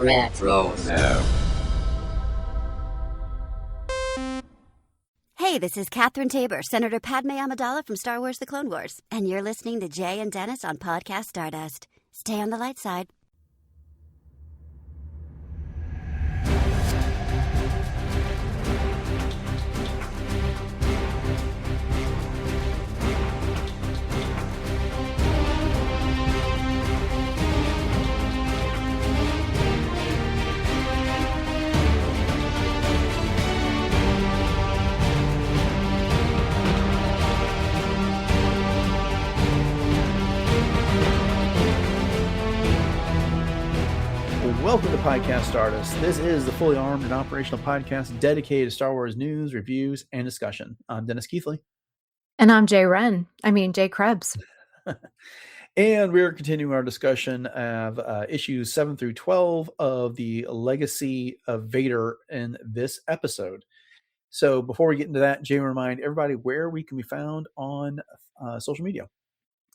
Retro. Hey, this is Catherine Tabor, Senator Padme Amidala from Star Wars The Clone Wars, and you're listening to Jay and Dennis on Podcast Stardust. Stay on the light side. Welcome to Podcast Stardust. This is the fully armed and operational podcast dedicated to Star Wars news, reviews, and discussion. I'm Dennis Keithley. And I'm Jay Krebs. And we're continuing our discussion of issues 7 through 12 of the Legacy of Vader in this episode. So before we get into that, Jay, remind everybody where we can be found on social media.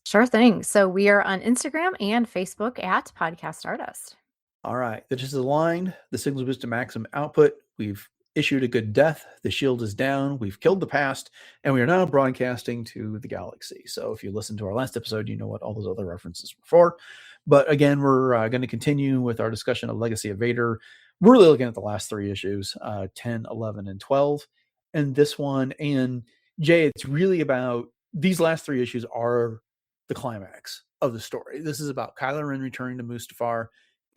Sure thing. So we are on Instagram and Facebook at Podcast Stardust. All right. The just is aligned. The signal boost to maximum output. We've issued a good death. The shield is down. We've killed the past. And we are now broadcasting to the galaxy. So if you listened to our last episode, you know what all those other references were for. But again, we're going to continue with our discussion of Legacy of Vader. We're really looking at the last three issues, 10, 11, and 12. And this one. And Jay, it's really about these last three issues are the climax of the story. This is about Kylo Ren returning to Mustafar.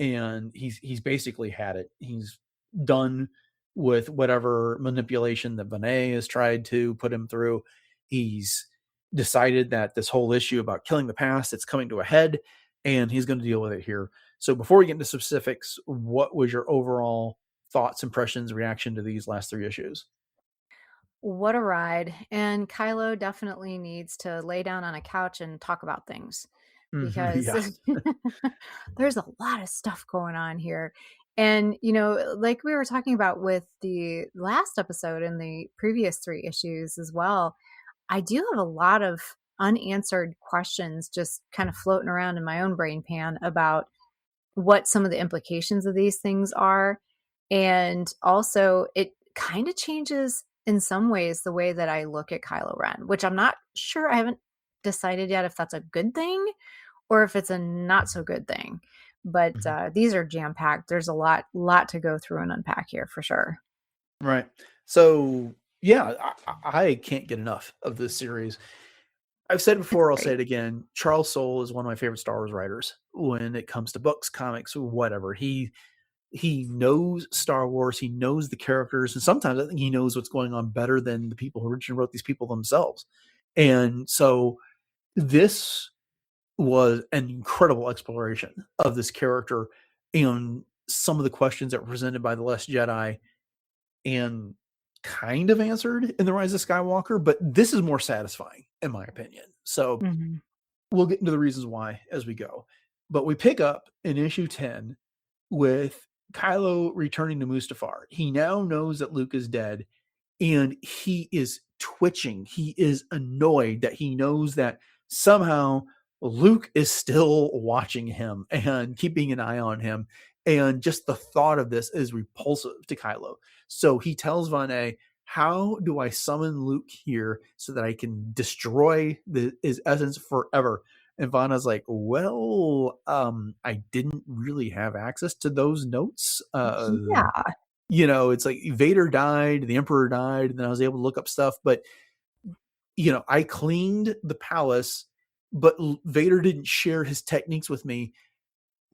And he's basically had it. He's done with whatever manipulation that Vaneé has tried to put him through. He's decided that this whole issue about killing the past, it's coming to a head, and he's going to deal with it here. So before we get into specifics, what was your overall thoughts, impressions, reaction to these last three issues? What a ride. And Kylo definitely needs to lay down on a couch and talk about things. Because there's a lot of stuff going on here. And, you know, like we were talking about with the last episode and the previous three issues as well, I do have a lot of unanswered questions just kind of floating around in my own brain pan about what some of the implications of these things are. And also it kind of changes in some ways the way that I look at Kylo Ren, which I'm not sure. I haven't decided yet if that's a good thing or if it's a not so good thing. But these are jam-packed. There's a lot to go through and unpack here for sure. Right. So yeah, I can't get enough of this series. I've said it before, I'll say it again. Charles Soule is one of my favorite Star Wars writers when it comes to books, comics, whatever. He knows Star Wars. He knows the characters. And sometimes I think he knows what's going on better than the people who originally wrote these people themselves. And so this was an incredible exploration of this character and some of the questions that were presented by the Last Jedi and kind of answered in The Rise of Skywalker, but this is more satisfying in my opinion. So we'll get into the reasons why as we go. But we pick up in issue 10 with Kylo returning to Mustafar. He now knows that Luke is dead and he is twitching. He is annoyed that he knows that somehow Luke is still watching him and keeping an eye on him. And just the thought of this is repulsive to Kylo. So he tells Vaneé, how do I summon Luke here so that I can destroy his essence forever? And Vané's like, well, I didn't really have access to those notes. You know, it's like Vader died, the Emperor died, and then I was able to look up stuff. But, you know, I cleaned the palace, but Vader didn't share his techniques with me.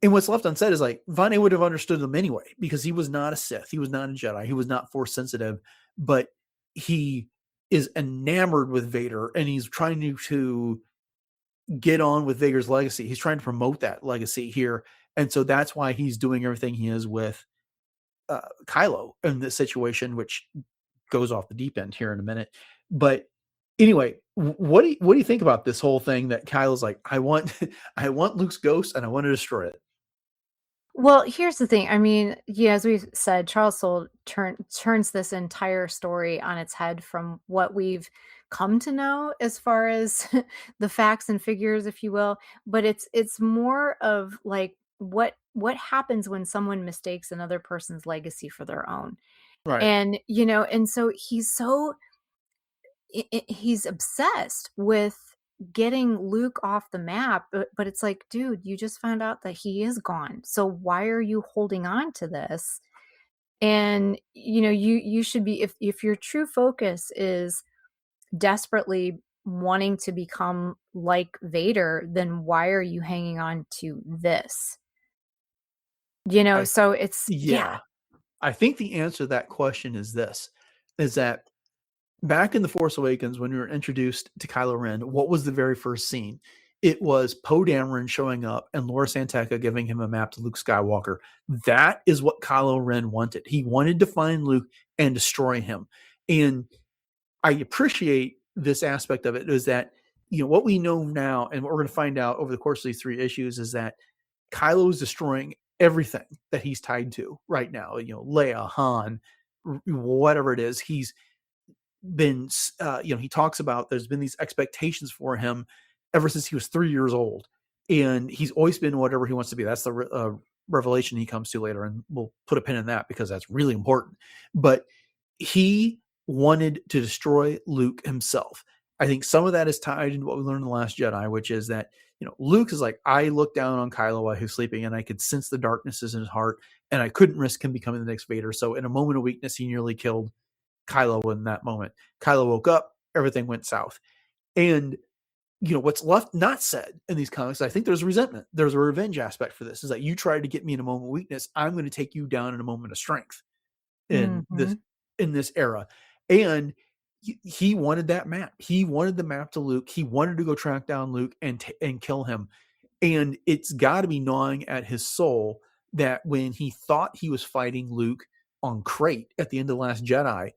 And what's left unsaid is like, Vaneé would have understood them anyway, because he was not a Sith. He was not a Jedi. He was not Force sensitive, but he is enamored with Vader and he's trying to get on with Vader's legacy. He's trying to promote that legacy here. And so that's why he's doing everything he is with Kylo in this situation, which goes off the deep end here in a minute. But anyway, what do you think about this whole thing that Kylo's like, I want Luke's ghost and I want to destroy it? Well, here's the thing. I mean, yeah, as we said, Charles Soule turns this entire story on its head from what we've come to know as far as the facts and figures, if you will. But it's more of like what what happens when someone mistakes another person's legacy for their own? Right. And, and so he's obsessed with getting Luke off the map, but it's like, dude, you just found out that he is gone. So why are you holding on to this? And you should be, if your true focus is desperately wanting to become like Vader, then why are you hanging on to this? I So it's Yeah. I think the answer to that question is this, is that back in The Force Awakens, when we were introduced to Kylo Ren, what was the very first scene? It was Poe Dameron showing up and Laura Santeca giving him a map to Luke Skywalker. That is what Kylo Ren wanted. He wanted to find Luke and destroy him. And I appreciate this aspect of it, is that, what we know now and what we're going to find out over the course of these 3 issues is that Kylo is destroying everything that he's tied to right now. Leia, Han, whatever it is, he's been, he talks about there's been these expectations for him ever since he was 3 years old. And he's always been whatever he wants to be. That's the revelation he comes to later. And we'll put a pin in that because that's really important. But he wanted to destroy Luke himself. I think some of that is tied into what we learned in The Last Jedi, which is that, Luke is like, I looked down on Kylo while he was sleeping and I could sense the darknesses in his heart and I couldn't risk him becoming the next Vader. So in a moment of weakness, he nearly killed Kylo in that moment. Kylo woke up, everything went south. And, what's left not said in these comics, I think there's resentment. There's a revenge aspect for this, is that you tried to get me in a moment of weakness. I'm going to take you down in a moment of strength in this era. And he wanted that map. He wanted the map to Luke. He wanted to go track down Luke and kill him. And it's got to be gnawing at his soul that when he thought he was fighting Luke on Crate at the end of The Last Jedi,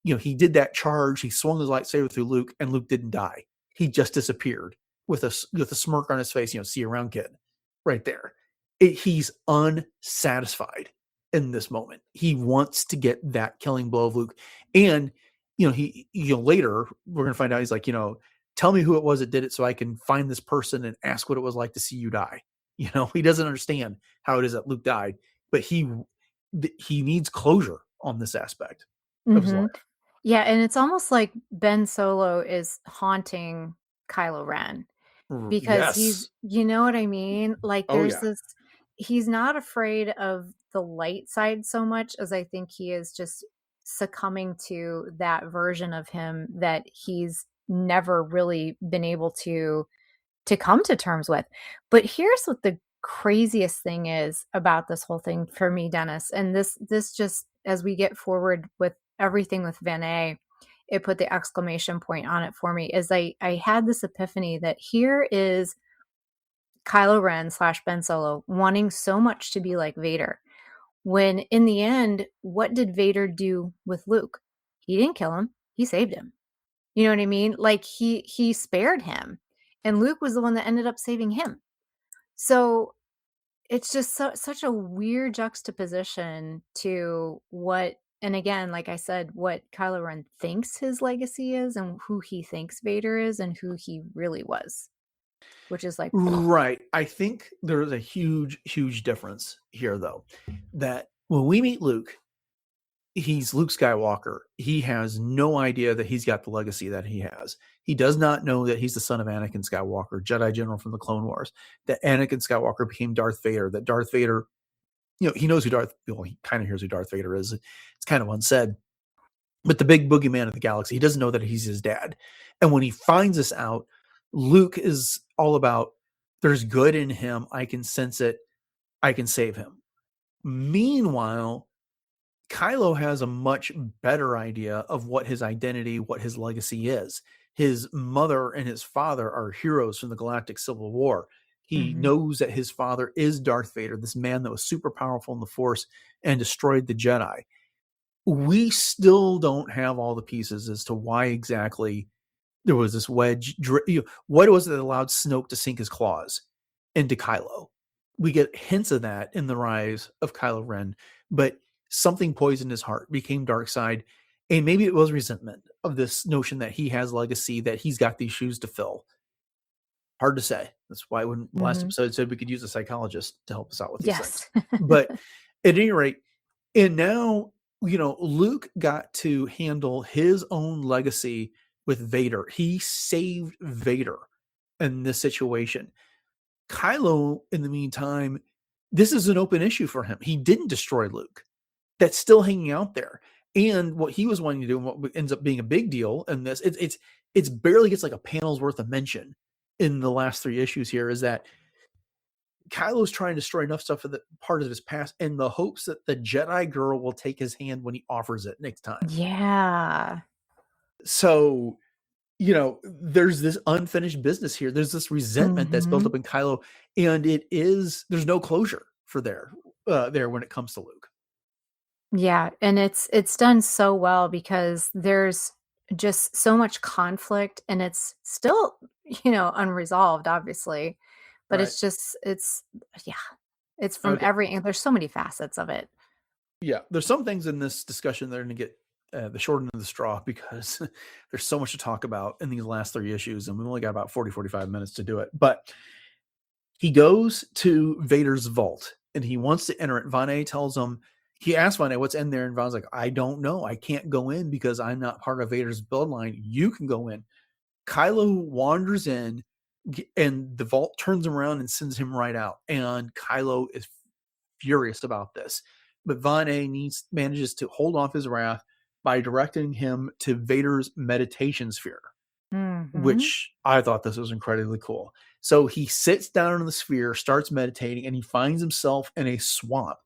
he did that charge. He swung his lightsaber through Luke, and Luke didn't die. He just disappeared with a smirk on his face. See you around, kid. Right there. He's unsatisfied in this moment. He wants to get that killing blow of Luke. And, he later we're going to find out, he's like, tell me who it was that did it so I can find this person and ask what it was like to see you die. He doesn't understand how it is that Luke died, but he needs closure on this aspect of his life. Yeah, and it's almost like Ben Solo is haunting Kylo Ren because he's, you know what I mean? Like there's this, he's not afraid of the light side so much as I think he is just succumbing to that version of him that he's never really been able to come to terms with. But here's what the craziest thing is about this whole thing for me, Dennis, and this just, as we get forward with everything with Vaneé, it put the exclamation point on it for me, is I had this epiphany that here is Kylo Ren / Ben Solo wanting so much to be like Vader, when in the end, what did Vader do with Luke? He didn't kill him. He saved him. You know what I mean? Like he spared him, and Luke was the one that ended up saving him. So it's just such a weird juxtaposition to what, and again, like I said, what Kylo Ren thinks his legacy is and who he thinks Vader is and who he really was, which is like, right. I think there is a huge, huge difference here, though, that when we meet Luke, he's Luke Skywalker. He has no idea that he's got the legacy that he has. He does not know that he's the son of Anakin Skywalker, Jedi General from the Clone Wars, that Anakin Skywalker became Darth Vader, that Darth Vader, he knows he kind of hears who Darth Vader is. It's kind of unsaid, but the big boogeyman of the galaxy, he doesn't know that he's his dad. And when he finds this out, Luke is all about, there's good in him. I can sense it. I can save him. Meanwhile, Kylo has a much better idea of what his identity, what his legacy is. His mother and his father are heroes from the Galactic Civil War. He knows that his father is Darth Vader, this man that was super powerful in the Force and destroyed the Jedi. We still don't have all the pieces as to why exactly there was this wedge. What was it that allowed Snoke to sink his claws into Kylo? We get hints of that in the rise of Kylo Ren, but something poisoned his heart, became dark side, and maybe it was resentment of this notion that he has legacy, that he's got these shoes to fill. Hard to say. That's why when last Mm-hmm. episode said we could use a psychologist to help us out with these things. Yes. But at any rate, and now, Luke got to handle his own legacy with Vader. He saved Vader in this situation. Kylo, in the meantime, this is an open issue for him. He didn't destroy Luke. That's still hanging out there. And what he was wanting to do, and what ends up being a big deal in this, it's barely gets like a panel's worth of mention in the last 3 issues here, is that Kylo's trying to destroy enough stuff for the part of his past in the hopes that the Jedi girl will take his hand when he offers it next time. Yeah. So, there's this unfinished business here. There's this resentment that's built up in Kylo, and there's no closure for there when it comes to Luke. Yeah, and it's done so well because there's just so much conflict and it's still, unresolved, obviously. But Right. it's yeah, it's from Okay. and there's so many facets of it. Yeah, there's some things in this discussion that are going to get the short end of the straw because there's so much to talk about in these last 3 issues, and we've only got about 45 minutes to do it. But he goes to Vader's vault, and he wants to enter it. Vaneé tells him, he asks Vaneé what's in there, and Van's like, I don't know. I can't go in because I'm not part of Vader's bloodline. You can go in. Kylo wanders in, and the vault turns him around and sends him right out. And Kylo is furious about this. But Vaneé manages to hold off his wrath by directing him to Vader's meditation sphere, which I thought this was incredibly cool. So he sits down in the sphere, starts meditating, and he finds himself in a swamp,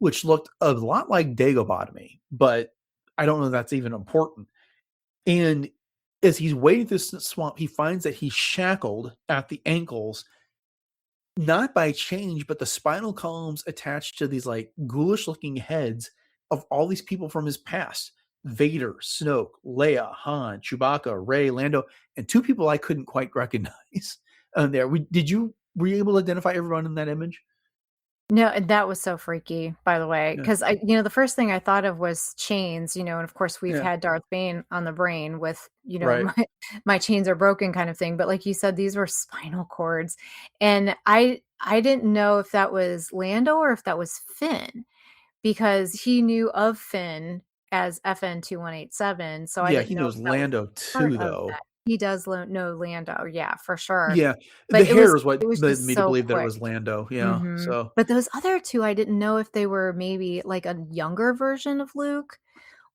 which looked a lot like Dagobah to me, but I don't know if that's even important. And as he's wading through this swamp, he finds that he's shackled at the ankles, not by chains, but the spinal columns attached to these like ghoulish looking heads of all these people from his past: Vader, Snoke, Leia, Han, Chewbacca, Rey, Lando, and 2 people I couldn't quite recognize. There, were you able to identify everyone in that image? No, and that was so freaky, by the way, Yeah. because the first thing I thought of was chains, and of course we've Yeah. had Darth Bane on the brain with, Right. my chains are broken kind of thing. But like you said, these were spinal cords. And I didn't know if that was Lando or if that was Finn, because he knew of Finn as FN2187. So I Yeah, didn't he know knows if that was Lando part too, of though. that. He does know Lando, yeah, for sure. Yeah, the But hair is what it was led just me to so believe that it quick. was Lando. Yeah, so But those other 2, I didn't know if they were maybe like a younger version of Luke,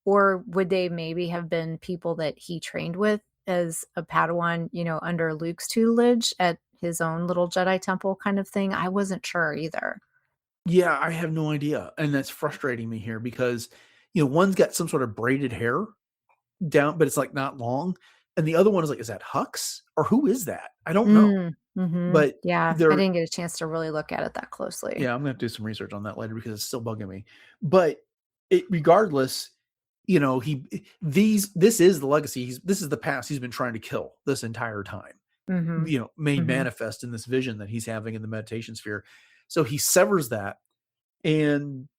or would they maybe have been people that he trained with as a Padawan, under Luke's tutelage at his own little Jedi temple kind of thing. I wasn't sure either. yeah, I have no idea, and that's frustrating me here because one's got some sort of braided hair down, but it's like not long, and the other one is like, is that Hux or who is that? I don't know, but Yeah, I they're didn't get a chance to really look at it that closely. yeah, I'm gonna have to do some research on that later because it's still bugging me. But regardless, this is the legacy. This is the past he's been trying to kill this entire time. Mhm. Made Mhm. manifest in this vision that he's having in the meditation sphere. So he severs that, and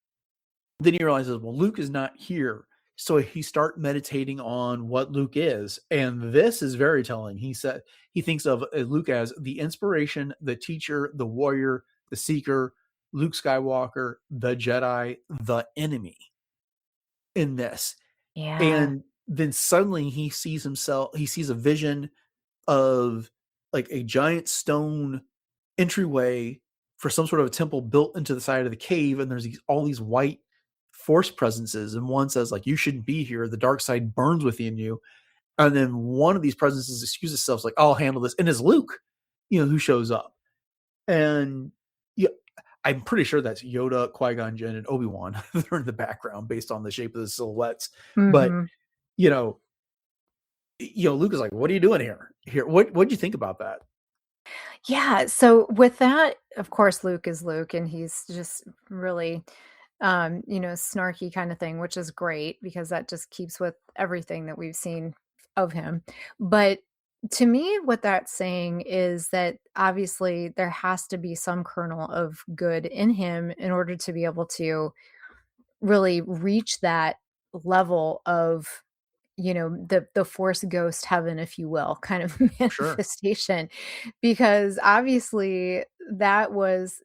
then he realizes, well, Luke is not here. So he starts meditating on what Luke is, and this is very telling. He said he thinks of Luke as the inspiration, the teacher, the warrior, the seeker, Luke Skywalker, the Jedi, the enemy in this. Yeah. And then suddenly he sees a vision of like a giant stone entryway for some sort of a temple built into the side of the cave, and there's all these white force presences, and one says like, you shouldn't be here, the dark side burns within you. And then one of these presences excuses itself like, I'll handle this, and it's Luke who shows up. And yeah, I'm pretty sure that's Yoda, Qui-Gon Jinn, and Obi-Wan. They're in the background based on the shape of the silhouettes. But Mhm. Luke is like, what are you doing here? What'd you think about that? Yeah, so with that, of course, Luke is Luke, and he's just really, snarky kind of thing, which is great because that just keeps with everything that we've seen of him. But to me, what that's saying is that obviously there has to be some kernel of good in him in order to be able to really reach that level of the Force ghost heaven, if you will, kind of Sure. manifestation, because obviously that was,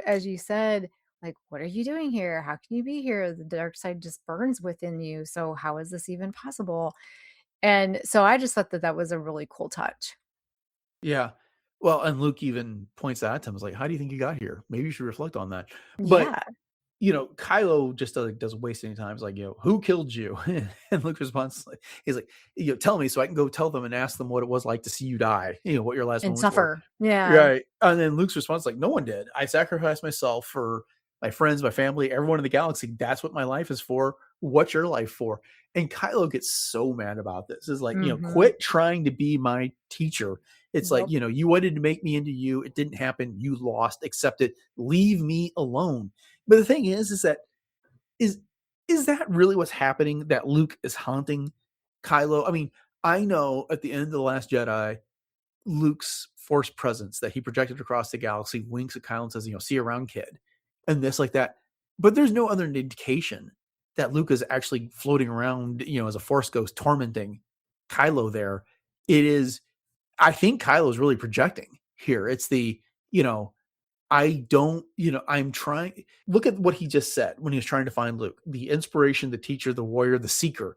as you said, like, what are you doing here? How can you be here? The dark side just burns within you. So how is this even possible? And so I just thought that that was a really cool touch. Yeah. Well, and Luke even points that out to him. Is like, how do you think you got here? Maybe you should reflect on that. But Yeah. Kylo just doesn't waste any time. It's like, who killed you? And Luke responds, he's like, tell me so I can go tell them and ask them what it was like to see you die. What your last And moments were. suffer. Yeah. Right. And then Luke's response, like, no one did. I sacrificed myself for my friends, my family, everyone in the galaxy. That's what my life is for. What's your life for? And Kylo gets so mad about this. Is like, Mhm. quit trying to be my teacher. It's like, Yep. you wanted to make me into you. It didn't happen. You lost. Accept it. Leave me alone. But the thing is that is is that really what's happening? That Luke is haunting Kylo? I mean, I know at the end of The Last Jedi, Luke's force presence that he projected across the galaxy winks at Kylo and says, see you around, kid, and this like that. But there's no other indication that Luke is actually floating around, as a force ghost tormenting Kylo there. It is, I think Kylo is really projecting here. It's the, I don't, I'm trying, look at what he just said when he was trying to find Luke, the inspiration, the teacher, the warrior, the seeker.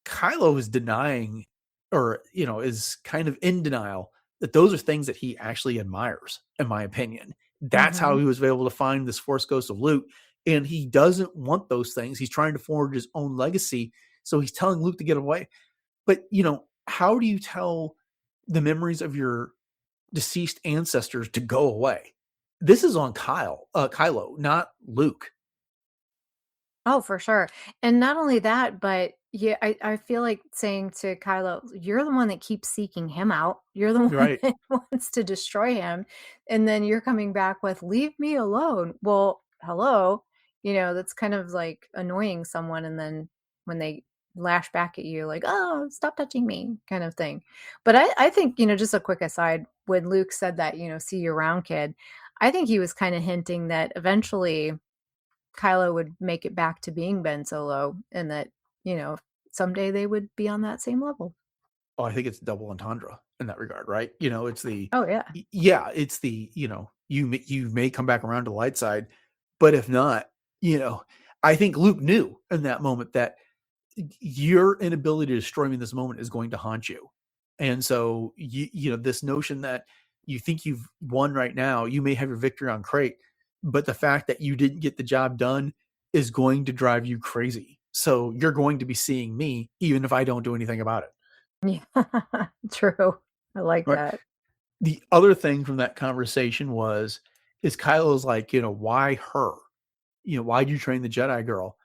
Kylo is denying or, is kind of in denial that those are things that he actually admires, in my opinion. That's how Mhm. he was able to find this force ghost of Luke. And he doesn't want those things. He's trying to forge his own legacy. So he's telling Luke to get away. But, how do you tell the memories of your deceased ancestors to go away? This is on Kylo, not Luke. Oh, for sure. And not only that, but yeah, I feel like saying to Kylo, you're the one that keeps seeking him out. You're the one Right. that wants to destroy him. And then you're coming back with, leave me alone. Well, hello. That's kind of like annoying someone. And then when they lash back at you, like, oh, stop touching me, kind of thing. But I think, just a quick aside, when Luke said that, see you around, kid, I think he was kind of hinting that eventually Kylo would make it back to being Ben Solo and that, someday they would be on that same level. Oh, I think it's double entendre in that regard, right? It's the Oh, yeah. yeah, it's the, you may come back around to the light side, but if not, I think Luke knew in that moment that your inability to destroy me in this moment is going to haunt you. And so this notion that you think you've won right now, you may have your victory on crate, but the fact that you didn't get the job done is going to drive you crazy. So you're going to be seeing me even if I don't do anything about it. Yeah. True. I like Right. that. The other thing from that conversation is Kylo's like, why her? Why'd you train the Jedi girl?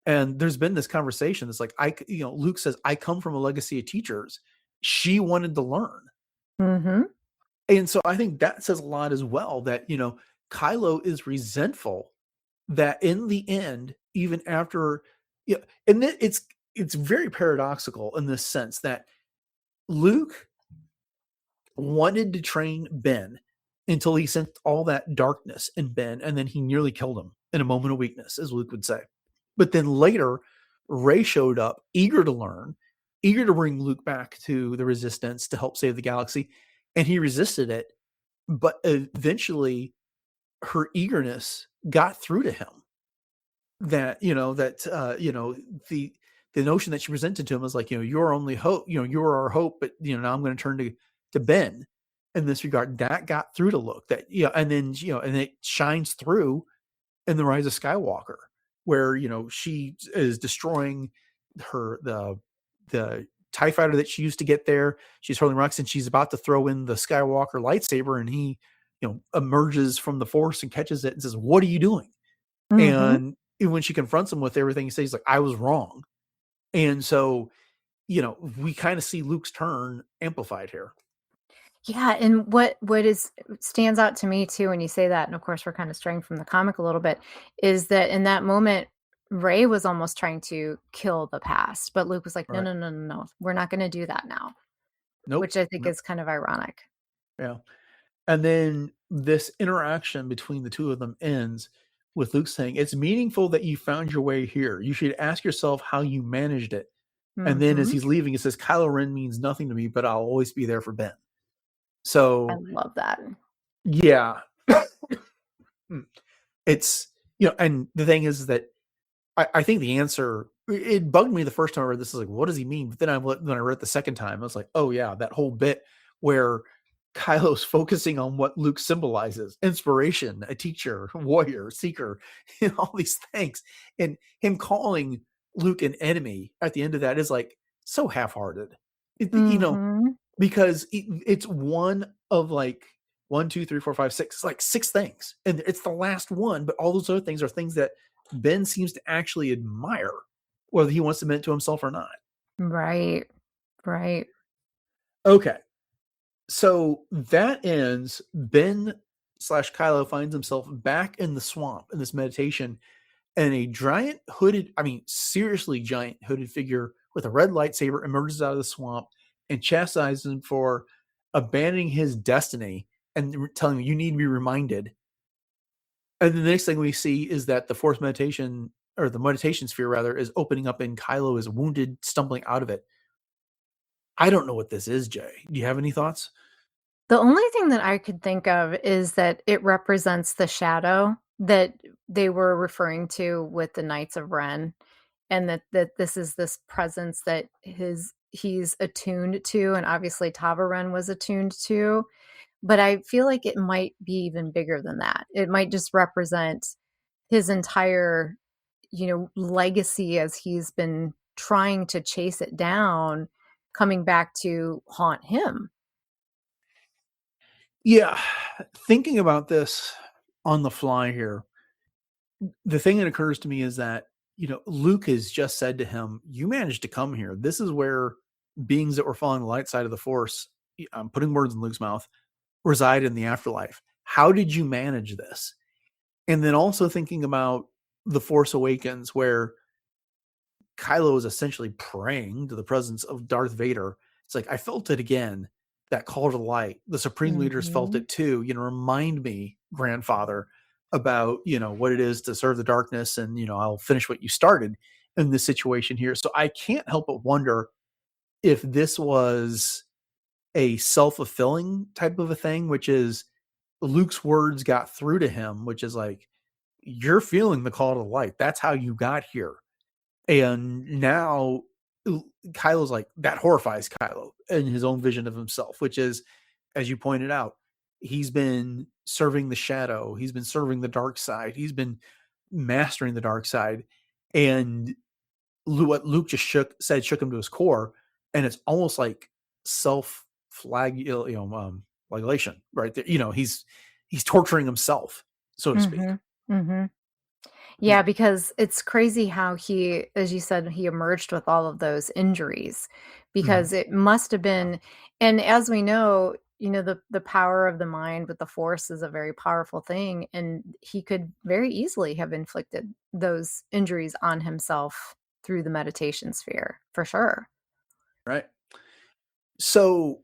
And there's been this conversation that's like, Luke says, I come from a legacy of teachers. She wanted to learn. Mhm. And so I think that says a lot as well that, Kylo is resentful that in the end, even after, and it's very paradoxical in this sense that Luke wanted to train Ben until he sent all that darkness in Ben, and then he nearly killed him in a moment of weakness, as Luke would say. But then later, Rey showed up, eager to learn, eager to bring Luke back to the Resistance to help save the galaxy, and he resisted it. But eventually, her eagerness got through to him. That the notion that she presented to him was like, you're only hope, you're our hope, but now I'm going to turn to Ben in this regard. That got through to Luke. That and then and it shines through in the Rise of Skywalker, where she is destroying the TIE fighter that she used to get there. She's hurling rocks and she's about to throw in the Skywalker lightsaber, and he emerges from the Force and catches it and says, "What are you doing?" Mhm. And when she confronts him with everything, he says, like, I was wrong. And so, we kind of see Luke's turn amplified here. Yeah, and what is stands out to me too when you say that, and of course we're kind of straying from the comic a little bit, is that in that moment, Ray was almost trying to kill the past, but Luke was like, no, Right. no, no, no, no, we're not going to do that now, Nope. which I think Nope. is kind of ironic. Yeah. And then this interaction between the two of them ends with Luke saying, it's meaningful that you found your way here. You should ask yourself how you managed it. And then as Mm-hmm. he's leaving, it says, Kylo Ren means nothing to me, but I'll always be there for Ben. I So, love that. yeah. It's, and the thing is that I think the answer, it bugged me the first time I read this. Is like, what does he mean? But then when I read it the second time, I was like, oh yeah, that whole bit where Kylo's focusing on what Luke symbolizes: inspiration, a teacher, warrior, seeker, all these things. And him calling Luke an enemy at the end of that is like so half-hearted. Mm-hmm. Because it's one of like 1, 2, 3, 4, 5, 6, like 6 things. And it's the last one, but all those other things are things that Ben seems to actually admire, whether he wants to admit it to himself or not. Right. Right. Okay. So that ends. Ben/Kylo finds himself back in the swamp in this meditation, and a giant hooded, seriously giant hooded figure with a red lightsaber emerges out of the swamp and chastises him for abandoning his destiny and telling him, you need to be reminded. And the next thing we see is that the fourth meditation, or the meditation sphere rather, is opening up and Kylo is wounded, stumbling out of it. I don't know what this is, Jay. Do you have any thoughts? The only thing that I could think of is that it represents the shadow that they were referring to with the Knights of Ren, and that this is this presence that he's attuned to, and obviously Tava Ren was attuned to. But I feel like it might be even bigger than that. It might just represent his entire, legacy as he's been trying to chase it down, coming back to haunt him. Yeah. Thinking about this on the fly here, the thing that occurs to me is that, Luke has just said to him, you managed to come here. This is where beings that were following the light side of the Force, I'm putting words in Luke's mouth, reside in the afterlife. How did you manage this? And then also thinking about The Force Awakens, where Kylo is essentially praying to the presence of Darth Vader. It's like, I felt it again, that call to the light. The Supreme Leaders felt Mhm. it too. Remind me, grandfather, about, what it is to serve the darkness, and, I'll finish what you started in this situation here. So I can't help but wonder if this was a self-fulfilling type of a thing, which is Luke's words got through to him, which is like, you're feeling the call to the light. That's how you got here. And now Kylo's like, that horrifies Kylo in his own vision of himself, which is, as you pointed out, he's been serving the shadow. He's been serving the dark side. He's been mastering the dark side. And what Luke just shook him to his core. And it's almost like flagellation right there. He's torturing himself, so to speak. Mhm. Mhm. Yeah. Yeah, because it's crazy how he, as you said, he emerged with all of those injuries, Mhm. because it must have been, and as we know, the power of the mind with the Force is a very powerful thing, and he could very easily have inflicted those injuries on himself through the meditation sphere, for sure. Right. So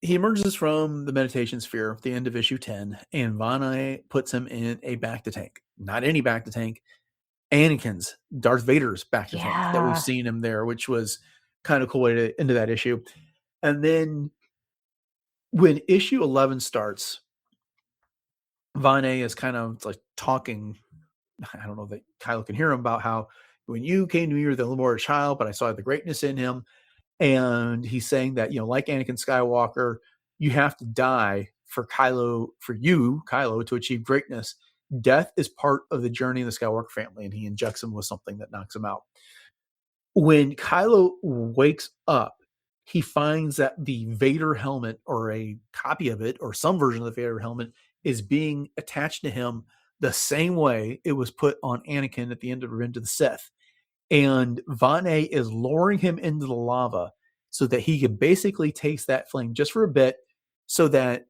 he emerges from the meditation sphere at the end of issue 10, and Vaneé puts him in a bacta tank. Not any bacta tank, Anakin's, Darth Vader's bacta tank that we've Yeah. seen him there, which was kind of cool way to into that issue. And then when issue 11 starts, Vaneé is kind of like talking. I don't know that Kylo can hear him, about how when you came to me, you were the little more a child, but I saw the greatness in him. And he's saying that, like Anakin Skywalker, you have to die for you, Kylo, to achieve greatness. Death is part of the journey of the Skywalker family, and he injects him with something that knocks him out. When Kylo wakes up, he finds that the Vader helmet, or a copy of it, or some version of the Vader helmet, is being attached to him the same way it was put on Anakin at the end of Revenge of the Sith. And Vaneé is lowering him into the lava so that he can basically taste that flame just for a bit, so that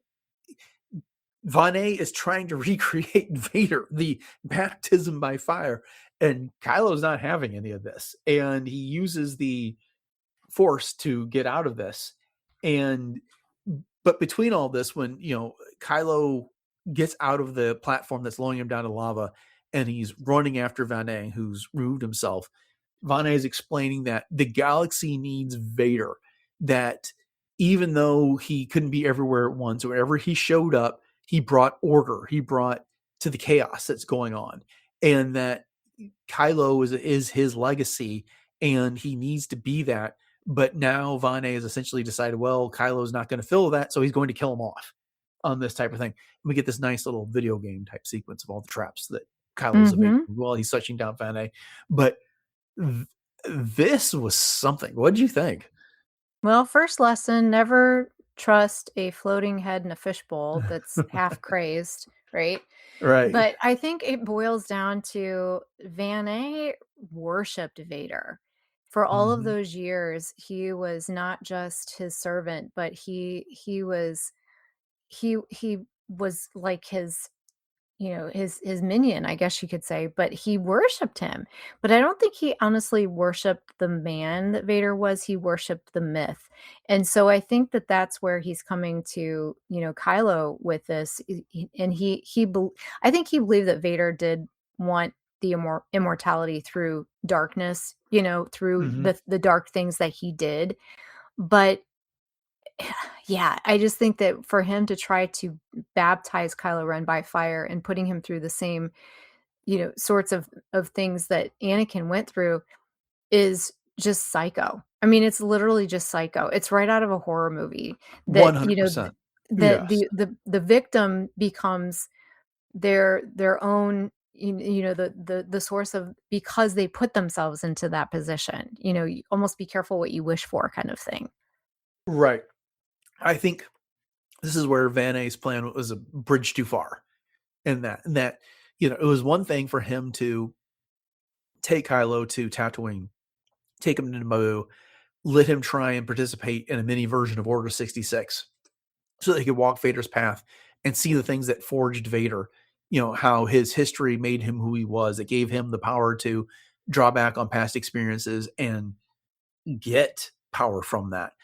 Vaneé is trying to recreate Vader, the baptism by fire. And Kylo's not having any of this. And he uses the Force to get out of this. But between all this, when, Kylo gets out of the platform that's lowering him down to lava, and he's running after Vaneé, who's removed himself, Vaneé is explaining that the galaxy needs Vader, that even though he couldn't be everywhere at once, wherever he showed up, he brought order. He brought to the chaos that's going on, and that Kylo is his legacy, and he needs to be that. But now Vaneé has essentially decided, well, Kylo's not going to fill that, so he's going to kill him off on this type of thing. And we get this nice little video game type sequence of all the traps that Kylo's evading while he's touching down Vaneé. But this was something. What did you think? Well, first lesson, never trust a floating head in a fishbowl that's half crazed, right? Right. But I think it boils down to Vaneé worshipped Vader. For all of those years, he was not just his servant, but he was like his, his minion, I guess you could say, but he worshiped him. But I don't think he honestly worshiped the man that Vader was. He worshiped the myth. And so I think that that's where he's coming to, Kylo with this. And I think he believed that Vader did want the immortality through darkness, through the dark things that he did. But yeah, I just think that for him to try to baptize Kylo Ren by fire and putting him through the same, sorts of things that Anakin went through is just psycho. I mean, it's literally just psycho. It's right out of a horror movie that, 100%. that Yes. the victim becomes their own, the source of, because they put themselves into that position, you almost be careful what you wish for kind of thing. Right. I think this is where Vané's plan was a bridge too far. In that, it was one thing for him to take Kylo to Tatooine, take him to Naboo, let him try and participate in a mini version of Order 66 so that he could walk Vader's path and see the things that forged Vader, how his history made him who he was. It gave him the power to draw back on past experiences and get power from that.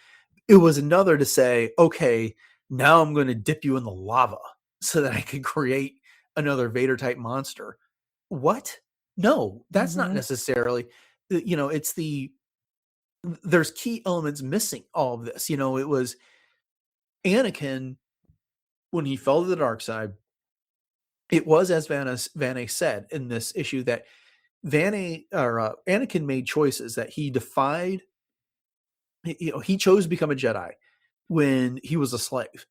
It was another to say, okay, now I'm going to dip you in the lava so that I can create another Vader type monster. What? No, that's not necessarily, there's key elements missing all of this. It was Anakin, when he fell to the dark side, it was, as Vaneé said in this issue, that Anakin made choices that he defied. He chose to become a Jedi when he was a slave.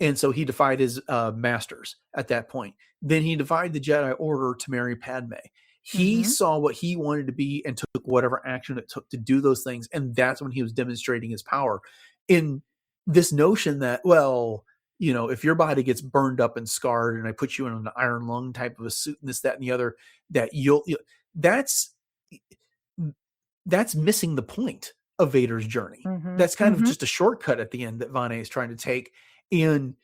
And so he defied his masters at that point. Then he defied the Jedi Order to marry Padme. He saw what he wanted to be and took whatever action it took to do those things. And that's when he was demonstrating his power. In this notion that, well, if your body gets burned up and scarred and I put you in an iron lung type of a suit and this, that, and the other, that that's missing the point of Vader's journey. That's kind of just a shortcut at the end that Vaneé is trying to take. And,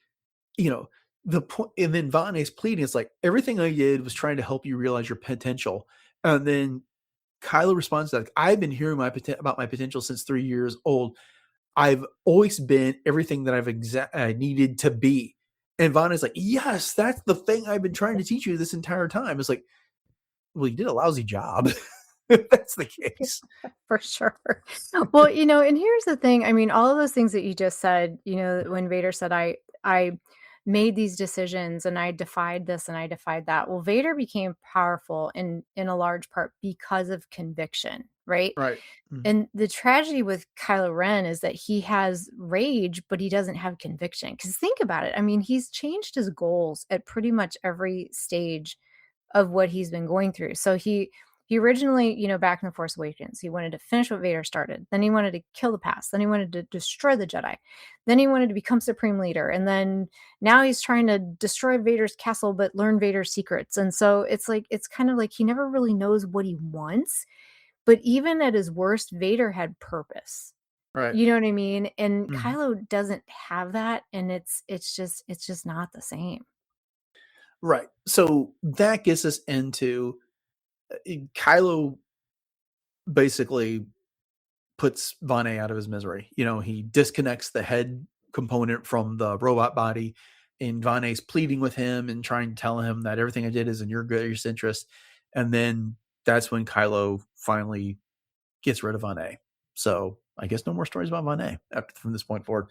the point, and then Vané's pleading, it's like, everything I did was trying to help you realize your potential. And then Kylo responds to that, I've been hearing about my potential since 3 years old. I've always been everything that I needed to be. And Vané's like, yes, that's the thing I've been trying to teach you this entire time. It's like, well, you did a lousy job. If that's the case. For sure. Well, and here's the thing. I mean, all of those things that you just said, when Vader said, I made these decisions and I defied this and I defied that. Well, Vader became powerful in a large part because of conviction, right? Right. And the tragedy with Kylo Ren is that he has rage, but he doesn't have conviction. Because think about it. I mean, he's changed his goals at pretty much every stage of what he's been going through. So he originally, back in The Force Awakens, he wanted to finish what Vader started. Then he wanted to kill the past. Then he wanted to destroy the Jedi. Then he wanted to become Supreme Leader. And then now he's trying to destroy Vader's castle, but learn Vader's secrets. And so it's kind of like he never really knows what he wants. But even at his worst, Vader had purpose. Right. You know what I mean? And Kylo doesn't have that. And it's just not the same. Right. So that gets us into Kylo basically puts Vaneé out of his misery. He disconnects the head component from the robot body, and Vané's pleading with him and trying to tell him that everything I did is in your greatest interest. And then that's when Kylo finally gets rid of Vaneé. So I guess no more stories about Vaneé from this point forward.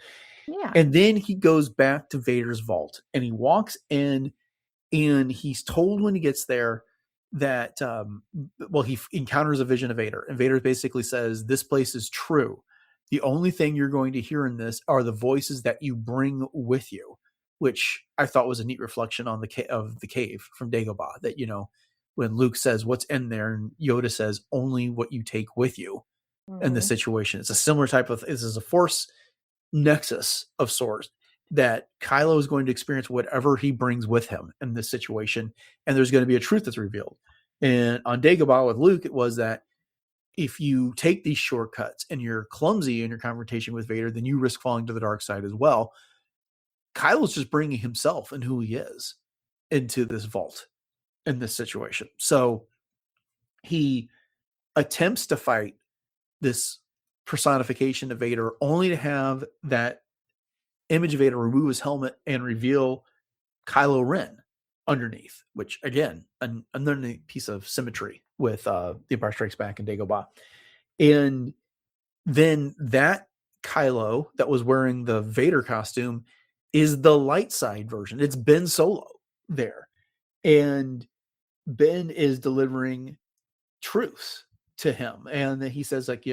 Yeah. And then he goes back to Vader's vault and he walks in, and he's told when he gets there that, he encounters a vision of Vader, and Vader basically says, "This place is true. The only thing you're going to hear in this are the voices that you bring with you," which I thought was a neat reflection on of the cave from Dagobah. That, when Luke says what's in there, and Yoda says only what you take with you in this situation. It's a similar type of. This is a Force nexus of sorts that Kylo is going to experience whatever he brings with him in this situation, and there's going to be a truth that's revealed. And on Dagobah with Luke, it was that if you take these shortcuts and you're clumsy in your confrontation with Vader, then you risk falling to the dark side as well. Kylo's just bringing himself and who he is into this vault in this situation. So he attempts to fight this personification of Vader only to have that image of Vader remove his helmet and reveal Kylo Ren underneath, which again, another piece of symmetry with The Empire Strikes Back and Dagobah. And then that Kylo that was wearing the Vader costume is the light side version. It's Ben Solo there. And Ben is delivering truths to him. And he says, like,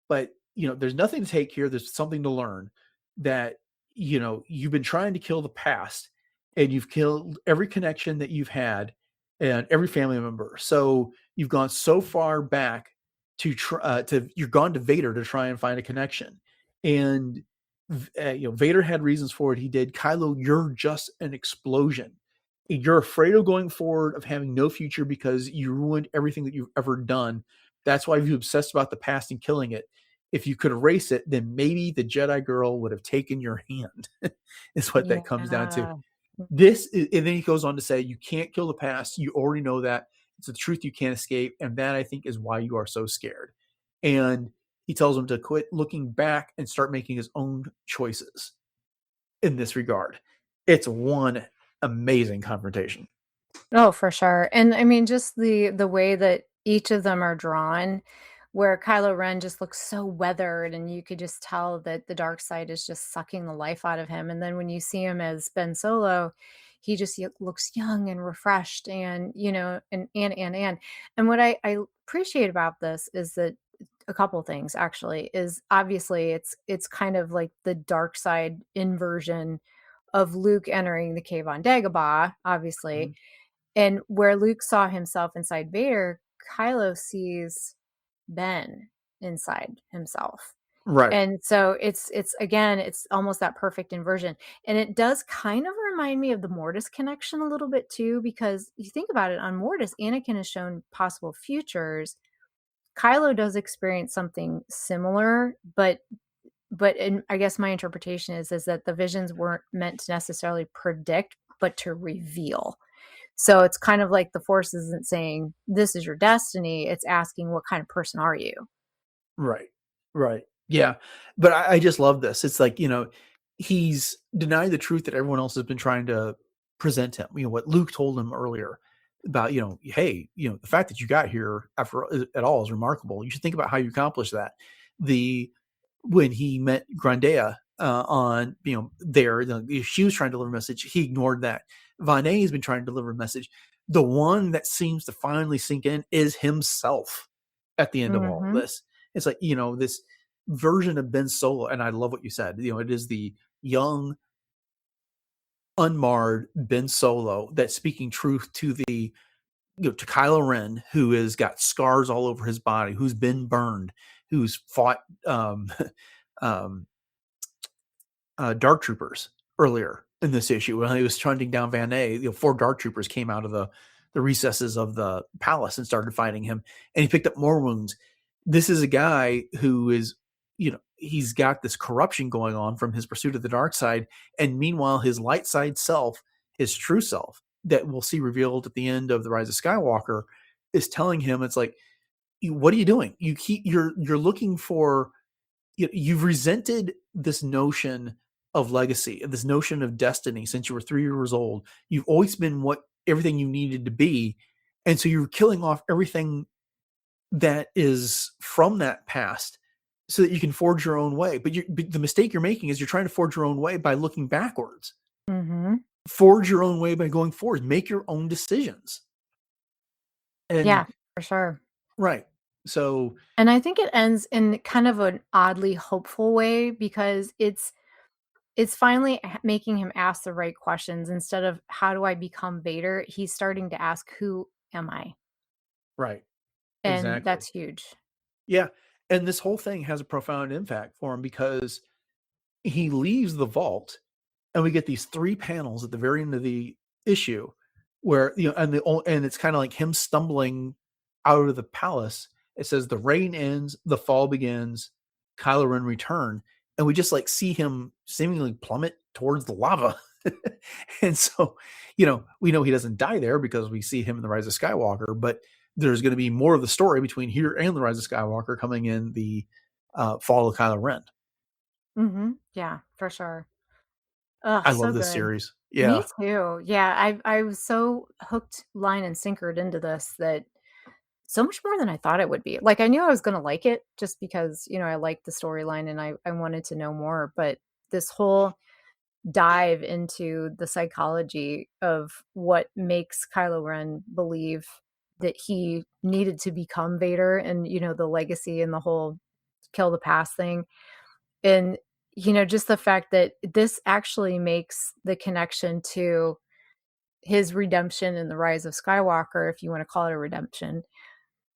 but there's nothing to take here. There's something to learn, that, you've been trying to kill the past, and you've killed every connection that you've had and every family member. So you've gone so far back you've gone to Vader to try and find a connection. And, Vader had reasons for it. He did. Kylo, you're just an explosion. You're afraid of going forward, of having no future because you ruined everything that you've ever done. That's why you're obsessed about the past and killing it. If you could erase it, then maybe the Jedi girl would have taken your hand, is what that comes down to. And then he goes on to say, you can't kill the past. You already know that. It's the truth you can't escape. And that, I think, is why you are so scared. And he tells him to quit looking back and start making his own choices in this regard. It's one amazing confrontation. Oh, for sure. And I mean, just the way that each of them are drawn, where Kylo Ren just looks so weathered, and you could just tell that the dark side is just sucking the life out of him. And then when you see him as Ben Solo, he just looks young and refreshed, and and what I appreciate about this is that a couple things actually is obviously it's kind of like the dark side inversion of Luke entering the cave on Dagobah, obviously. And where Luke saw himself inside Vader, Kylo sees Ben inside himself. Right. And so it's again, it's almost that perfect inversion. And it does kind of remind me of the Mortis connection a little bit too, because you think about it, on Mortis, Anakin has shown possible futures. Kylo does experience something similar, but I guess my interpretation is that the visions weren't meant to necessarily predict, but to reveal. So it's kind of like the Force isn't saying, this is your destiny. It's asking, what kind of person are you? Right. Yeah. But I just love this. It's like, he's denying the truth that everyone else has been trying to present him. What Luke told him earlier about, hey, the fact that you got here at all is remarkable. You should think about how you accomplished that. When he met Grandea on, there, she was trying to deliver a message. He ignored that. Vaneé has been trying to deliver a message. The one that seems to finally sink in is himself at the end of all of this. It's like, this version of Ben Solo. And I love what you said. It is the young, unmarred Ben Solo that's speaking truth to to Kylo Ren, who has got scars all over his body, who's been burned, who's fought dark troopers earlier in this issue. When he was hunting down Vaneé, 4 dark troopers came out of the recesses of the palace and started fighting him, and he picked up more wounds. This is a guy who is, he's got this corruption going on from his pursuit of the dark side, and meanwhile his light side self, his true self, that we'll see revealed at the end of The Rise of Skywalker, is telling him, it's like, what are you doing? You're looking for, you've resented this notion of legacy, this notion of destiny since you were 3 years old. You've always been everything you needed to be. And so you're killing off everything that is from that past so that you can forge your own way. But the mistake you're making is you're trying to forge your own way by looking backwards. Mm-hmm. Forge your own way by going forward. Make your own decisions. Yeah, And for sure. right. So, And I think it ends in kind of an oddly hopeful way because it's finally making him ask the right questions instead of how do I become Vader? He's starting to ask, who am I? right. And Exactly. that's huge. Yeah. And this whole thing has a profound impact for him because he leaves the vault and we get these 3 panels at the very end of the issue where, and it's kind of like him stumbling out of the palace. It says the rain ends, the fall begins, Kylo Ren return, and we just like see him seemingly plummet towards the lava. And so, we know he doesn't die there because we see him in the Rise of Skywalker, but there's going to be more of the story between here and the Rise of Skywalker coming in the fall of Kylo Ren. Mm-hmm. Yeah, for sure. Ugh, I so love this good. series. Me Yeah. too. Yeah, I was so hooked, line and sinkered into this that so much more than I thought it would be. Like, I knew I was gonna like it just because, I liked the storyline and I wanted to know more, but this whole dive into the psychology of what makes Kylo Ren believe that he needed to become Vader and, the legacy and the whole kill the past thing. And, just the fact that this actually makes the connection to his redemption in the Rise of Skywalker, if you want to call it a redemption,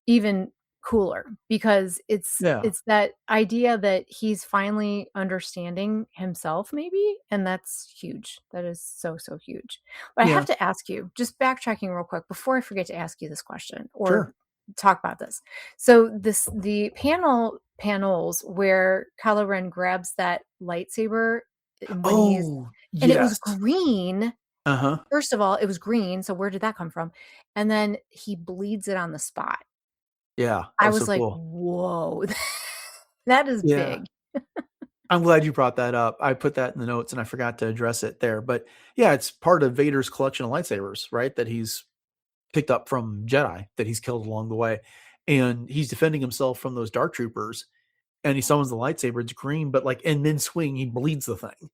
even cooler because it's Yeah. it's that idea that he's finally understanding himself maybe, and that's huge. That is so, so huge. But I have Yeah. to ask you, just backtracking real quick before I forget to ask you this question or Sure. talk about this. So the panels where Kylo Ren grabs that lightsaber when he's Oh, and it was yes. green. Uh-huh. First of all, it was green, so where did that come from? And then he bleeds it on the spot. Yeah. That I was so was like, cool. "Whoa, that is Yeah. big." I'm glad you brought that up. I put that in the notes and I forgot to address it there. But yeah, it's part of Vader's collection of lightsabers, right? That he's picked up from Jedi that he's killed along the way. And he's defending himself from those dark troopers. And he summons the lightsaber. It's green, but like in mid swing, he bleeds the thing.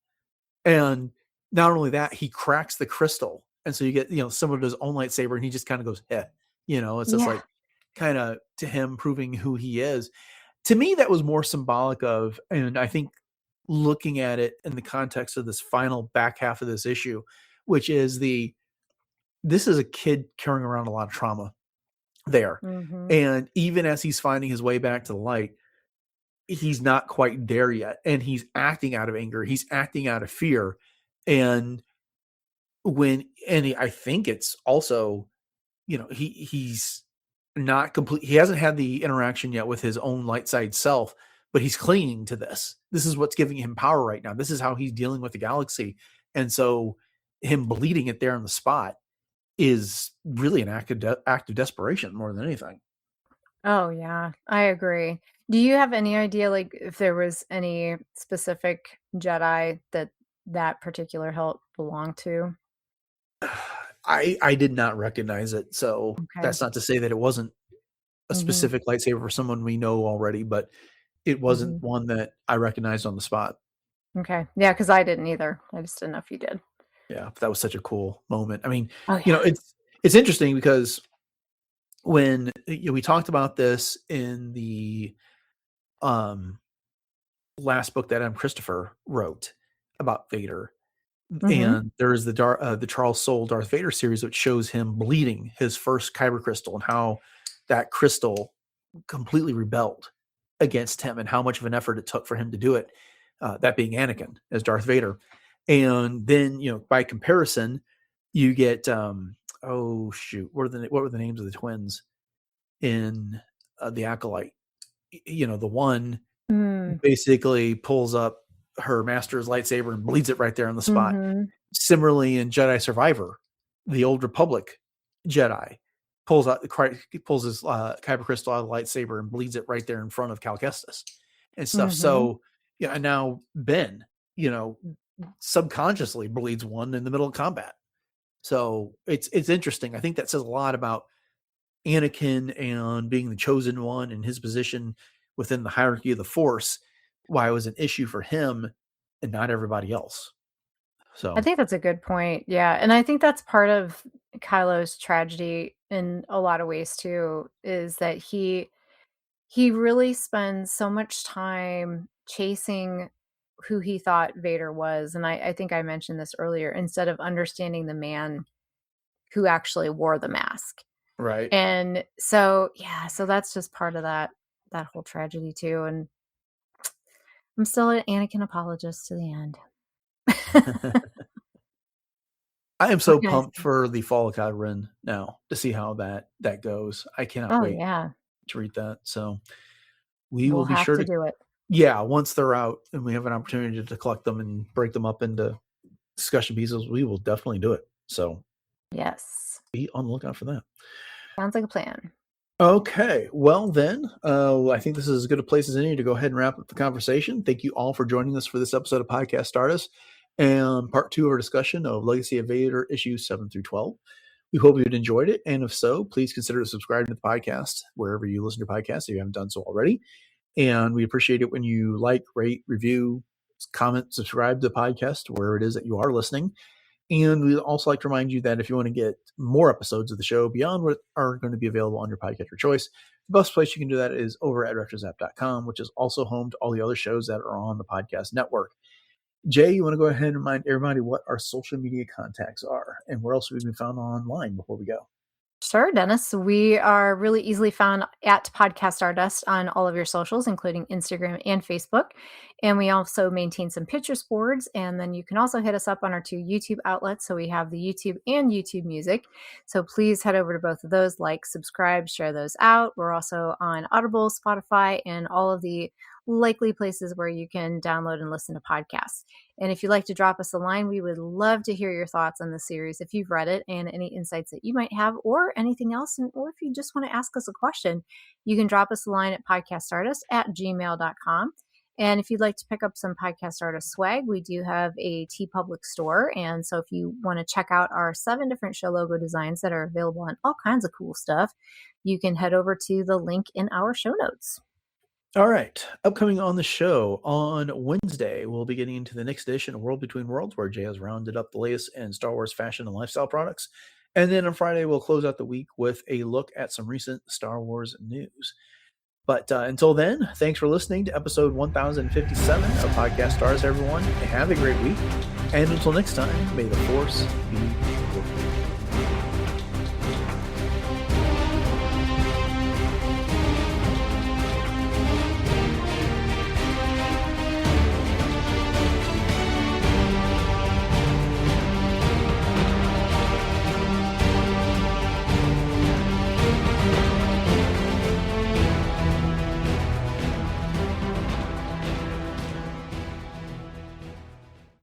And not only that, he cracks the crystal. And so you get, someone to his own lightsaber and he just kind of goes, eh. It's just Yeah. like kind of to him proving who he is. To me, that was more symbolic of, and I think looking at it in the context of this final back half of this issue, which is this is a kid carrying around a lot of trauma there. Mhm. And even as he's finding his way back to the light, he's not quite there yet. And he's acting out of anger. He's acting out of fear. And I think it's also, he's not complete. He hasn't had the interaction yet with his own light side self, but he's clinging to this. This is what's giving him power right now. This is how he's dealing with the galaxy. And so him bleeding it there on the spot is really an act of desperation more than anything. Oh, yeah, I agree. Do you have any idea, like, if there was any specific Jedi that that particular hilt belonged to? I did not recognize it. So Okay. that's not to say that it wasn't a Mhm. specific lightsaber for someone we know already, but it wasn't Mhm. one that I recognized on the spot. Okay. Yeah, because I didn't either. I just didn't know if you did. Yeah, but that was such a cool moment. I mean, Oh, yeah. it's interesting because when we talked about this in the um last book that Christopher wrote about Vader, Mhm. and there's the Charles Soule Darth Vader series, which shows him bleeding his first kyber crystal and how that crystal completely rebelled against him and how much of an effort it took for him to do it. That being Anakin as Darth Vader, and then by comparison, you get oh shoot, what were the names of the twins in the Acolyte? The one Mm. basically pulls up her master's lightsaber and bleeds it right there on the spot. Mhm. Similarly, in Jedi Survivor, the Old Republic Jedi pulls his kyber crystal out of the lightsaber and bleeds it right there in front of Cal Kestis and stuff. Mhm. So yeah, and now Ben, subconsciously bleeds one in the middle of combat. So it's interesting. I think that says a lot about Anakin and being the chosen one and his position within the hierarchy of the Force, why it was an issue for him and not everybody else. So I think that's a good point. Yeah. And I think that's part of Kylo's tragedy in a lot of ways too, is that he really spends so much time chasing who he thought Vader was. And I think I mentioned this earlier, instead of understanding the man who actually wore the mask. right. And so, yeah, so that's just part of that whole tragedy too. And I'm still an Anakin apologist to the end. I am so What can I pumped say? for the Fall of Kylo Ren now to see how that goes. I cannot Oh wait yeah, to read that. So we will we'll be have sure to to, do it. yeah, once they're out and we have an opportunity to collect them and break them up into discussion pieces, we will definitely do it. So Yes, be on the lookout for that. sounds like a plan. Okay, well then, I think this is as good a place as any to go ahead and wrap up the conversation. Thank you all for joining us for this episode of Podcast Stardust and part 2 of our discussion of Legacy of Vader issues 7 through 12. We hope you'd enjoyed it, and if so, please consider subscribing to the podcast wherever you listen to podcasts if you haven't done so already. And we appreciate it when you like, rate, review, comment, subscribe to the podcast wherever it is that you are listening. And we'd also like to remind you that if you want to get more episodes of the show beyond what are going to be available on your podcast of choice, the best place you can do that is over at retrozap.com, which is also home to all the other shows that are on the podcast network. Jay, you want to go ahead and remind everybody what our social media contacts are and where else we've been found online before we go? Sure, Dennis. We are really easily found at Podcast Stardust on all of your socials, including Instagram and Facebook. And we also maintain some Pinterest boards. And then you can also hit us up on our 2 YouTube outlets. So we have the YouTube and YouTube Music. So please head over to both of those, like, subscribe, share those out. We're also on Audible, Spotify, and all of the likely places where you can download and listen to podcasts. And if you'd like to drop us a line, we would love to hear your thoughts on the series if you've read it and any insights that you might have or anything else. Or if you just want to ask us a question, you can drop us a line at podcaststardust@gmail.com. And if you'd like to pick up some Podcast Stardust swag, we do have a TeePublic store. And so if you want to check out our 7 different show logo designs that are available on all kinds of cool stuff, you can head over to the link in our show notes. All right. Upcoming on the show on Wednesday, we'll be getting into the next edition of World Between Worlds, where Jay has rounded up the latest in Star Wars fashion and lifestyle products. And then on Friday, we'll close out the week with a look at some recent Star Wars news. But until then, thanks for listening to episode 1057 of Podcast Stars, everyone. Have a great week. And until next time, may the Force be